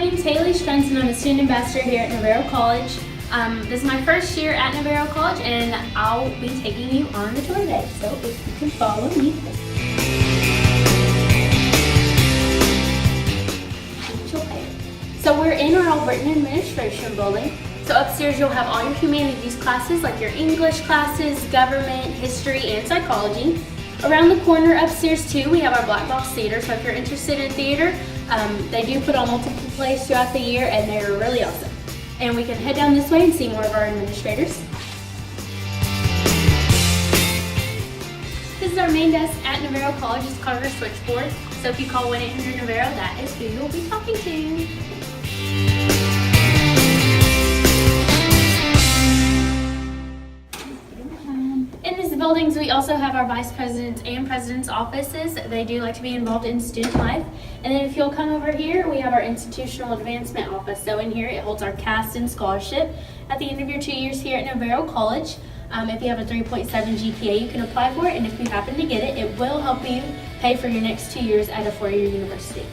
name is Haley Strentz and I'm a student ambassador here at Navarro College. This is my first year at Navarro College and I'll be taking you on the tour today, so if you can follow me. So we're in our Albertan Administration building. So upstairs you'll have all your humanities classes like your English classes, government, history, and psychology. Around the corner upstairs too, we have our Black Box Theater, so if you're interested in theater, they do put on multiple plays throughout the year and they're really awesome. And we can head down this way and see more of our administrators. This is our main desk at Navarro College. It's called our switchboard. So if you call 1-800-NAVARRO, that is who you'll be talking to. In these buildings, we also have our vice president's and president's offices. They do like to be involved in student life. And then if you'll come over here, we have our institutional advancement office. So in here, it holds our CAST and scholarship. At the end of your 2 years here at Navarro College, if you have a 3.7 GPA, you can apply for it. And if you happen to get it, it will help you pay for your next 2 years at a four-year university.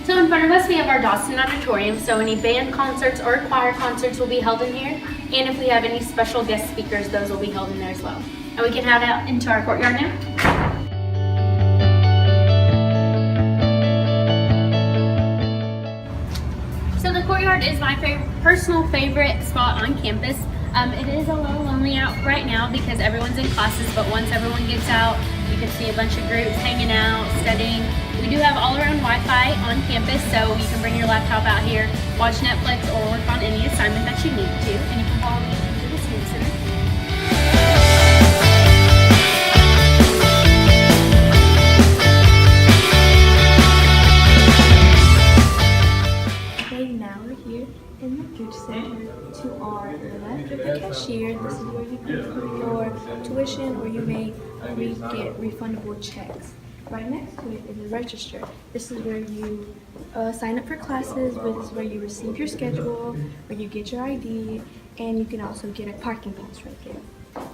So in front of us, we have our Dawson Auditorium. So any band concerts or choir concerts will be held in here. And if we have any special guest speakers, those will be held in there as well. And we can head out into our courtyard now. So the courtyard is my personal favorite spot on campus. It is a little lonely out right now because everyone's in classes, but once everyone gets out, you can see a bunch of groups hanging out, studying. We do have all-around Wi-Fi on campus, so you can bring your laptop out here, watch Netflix, or work on any assignment that you need to. And you can follow me into the student center. Okay, now we're here in the Gooch Center. To our left of the cashier, this is where you can put your tuition or you may get refundable checks. Right next to it is a register. This is where you sign up for classes, this is where you receive your schedule, where you get your ID, and you can also get a parking pass right there.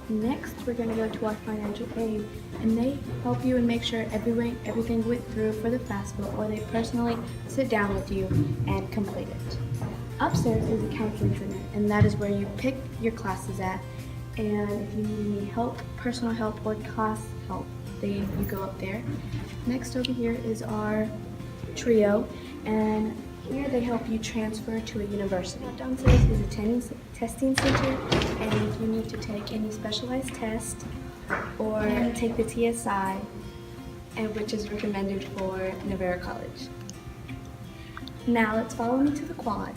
Next, we're going to go to our financial aid, and they help you and make sure everything went through for the FAFSA, or they personally sit down with you and complete it. Upstairs is a counseling center, and that is where you pick your classes at, and if you need any help, personal help, or class help, you go up there. Next over here is our trio, and here they help you transfer to a university. Downstairs is a testing center, and if you need to take any specialized test or take the TSI, and which is recommended for Navarro College. Now let's follow me to the quad.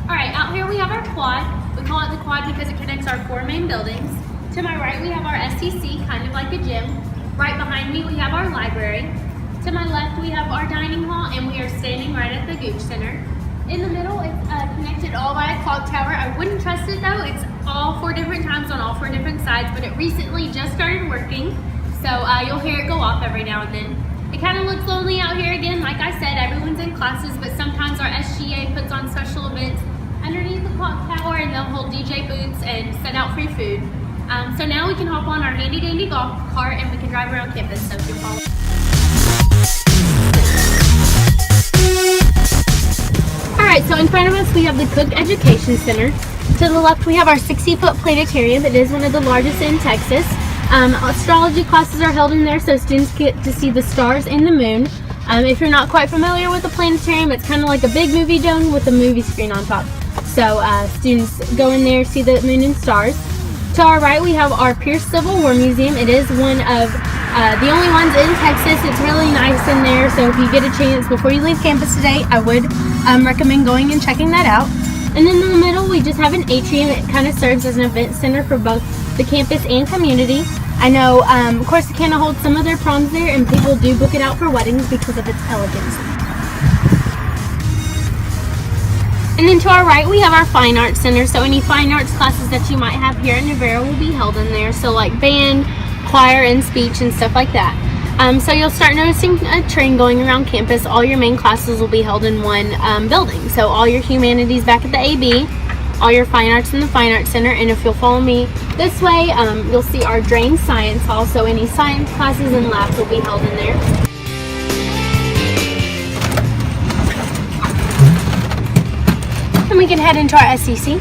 Alright, out here we have our quad. We call it the quad because it connects our four main buildings. To my right we have our STC, kind of like a gym. Right behind me we have our library. To my left we have our dining hall, and we are standing right at the Gooch Center. In the middle it's connected all by a clock tower. I wouldn't trust it though. It's all 4 different times on all 4 different sides, but it recently just started working. So you'll hear it go off every now and then. It kind of looks lonely out here again. Like I said, everyone's in classes, but sometimes our SGA puts on special events underneath the clock tower, and they'll hold DJ booths and send out free food. So now we can hop on our handy dandy golf cart and we can drive around campus. So if you follow. Alright, so in front of us we have the Cook Education Center. To the left we have our 60-foot planetarium. It is one of the largest in Texas. Astrology classes are held in there, so students get to see the stars and the moon. If you're not quite familiar with the planetarium, it's kind of like a big movie dome with a movie screen on top. So students go in there, see the moon and stars. To our right we have our Pierce Civil War Museum. It is one of the only ones in Texas. It's really nice in there, so if you get a chance before you leave campus today, I would recommend going and checking that out. And then in the middle we just have an atrium. It kind of serves as an event center for both the campus and community. I know Corsicana holds some of their proms there, and people do book it out for weddings because of its elegance. And then to our right we have our Fine Arts Center, so any fine arts classes that you might have here at Navarro will be held in there, so like band, choir, and speech and stuff like that. So you'll start noticing a trend going around campus. All your main classes will be held in one building, so all your humanities back at the AB, all your fine arts in the Fine Arts Center. And if you'll follow me this way, you'll see our Drain Science Hall. So any science classes and labs will be held in there. And we can head into our SEC.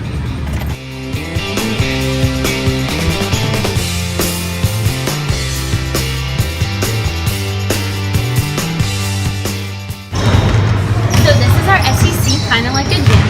Kind of like a gym.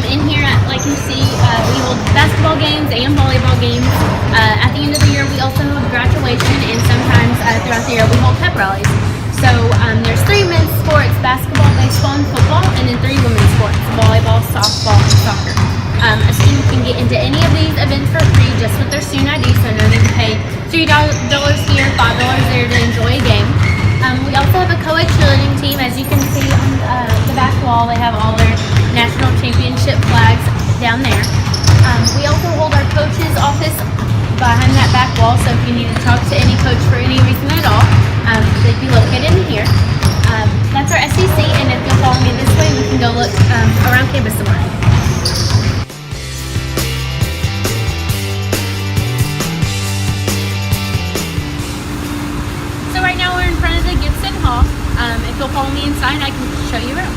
In here, like you see, we hold basketball games and volleyball games. At the end of the year, we also hold graduation, and sometimes throughout the year, we hold pep rallies. So there's 3 men's sports: basketball, baseball, and football, and then 3 women's sports: volleyball, softball, and soccer. A student can get into any of these events for free just with their student ID, so no need to pay $3 here, $5 there to enjoy a game. We also have a co-ed cheerleading team. As you can see on the back wall, they have all their national championship flags down there. We also hold our coach's office behind that back wall, so if you need to talk to any coach for any reason at all, they'd be located in here. That's our SEC, and if you'll follow me this way, we can go look around campus some more. If you'll follow me inside, I can show you around.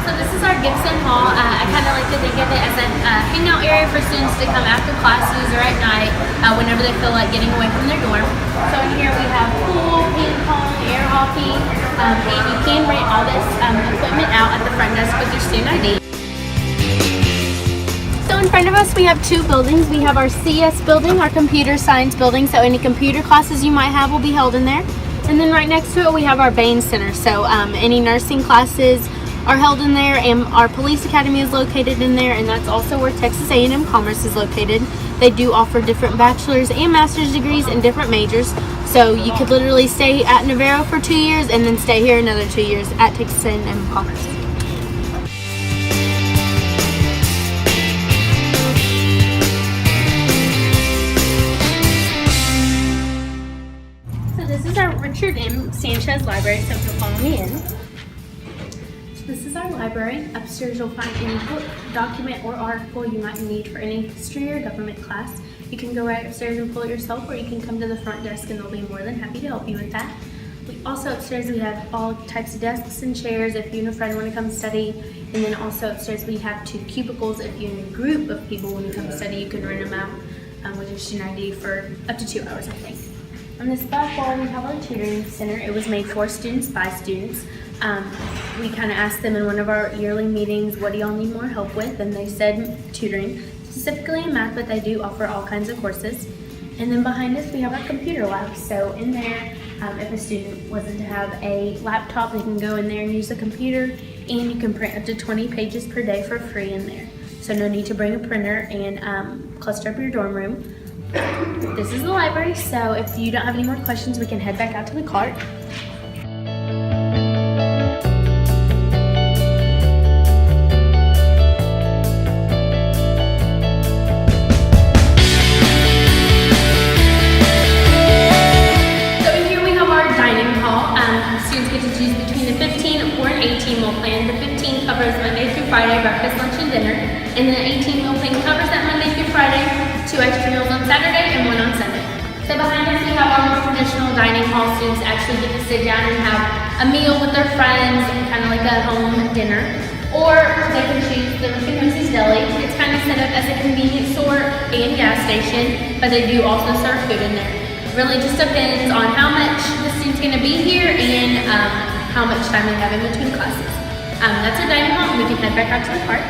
So this is our Gibson Hall. I kind of like to think of it as a hangout area for students to come after classes or at night whenever they feel like getting away from their dorm. So in here we have pool, ping pong, air hockey, and you can rent all this equipment out at the front desk with your student ID. In front of us we have 2 buildings. We have our CS building, our computer science building, so any computer classes you might have will be held in there. And then right next to it we have our Bain Center, so any nursing classes are held in there, and our police academy is located in there, and that's also where Texas A&M Commerce is located. They do offer different bachelor's and master's degrees in different majors, so you could literally stay at Navarro for 2 years and then stay here another 2 years at Texas A&M Commerce. This is our Richard M. Sanchez Library, so if you'll follow me in. So this is our library. Upstairs you'll find any book, document, or article you might need for any history or government class. You can go right upstairs and pull it yourself, or you can come to the front desk and they'll be more than happy to help you with that. Also upstairs we have all types of desks and chairs if you and a friend want to come study. And then also upstairs we have 2 cubicles. If you're in a group of people want to come study, you can rent them out with your student ID for up to 2 hours, I think. On this back wall, we have our tutoring center. It was made for students by students. We kind of asked them in one of our yearly meetings, what do y'all need more help with? And they said tutoring, specifically in math, but they do offer all kinds of courses. And then behind us, we have our computer lab. So in there, if a student wasn't to have a laptop, they can go in there and use the computer, and you can print up to 20 pages per day for free in there. So no need to bring a printer and cluster up your dorm room. This is the library, so if you don't have any more questions, we can head back out to the cart. So in here we have our dining hall. Students get to choose between the 15 or an 18 meal plan. The 15 covers Monday through Friday, breakfast, lunch, and dinner. And then the 18 meal plan covers that Monday through Friday, 2 extra meals on Saturday and 1 on Sunday. So behind us we have our more traditional dining hall. Students actually get to sit down and have a meal with their friends, kind of like a home dinner. Or they can choose the Rick and Mrs. Deli. It's kind of set up as a convenience store and gas station, but they do also serve food in there. Really just depends on how much the student's going to be here and how much time they have in between classes. That's our dining hall, and we can head back out to the park.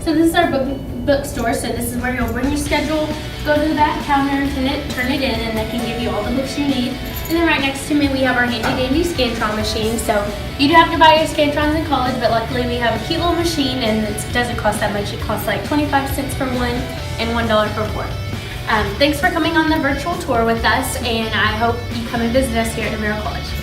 So this is our bookstore. So this is where you'll bring your schedule, go to the back counter, turn it in, and they can give you all the books you need. And then right next to me we have our handy dandy Scantron machine. So you do have to buy your Scantrons in college, but luckily we have a cute little machine, and it doesn't cost that much. It costs like 25 cents for one and $1 for 4. Thanks for coming on the virtual tour with us, and I hope you come and visit us here at Navarro College.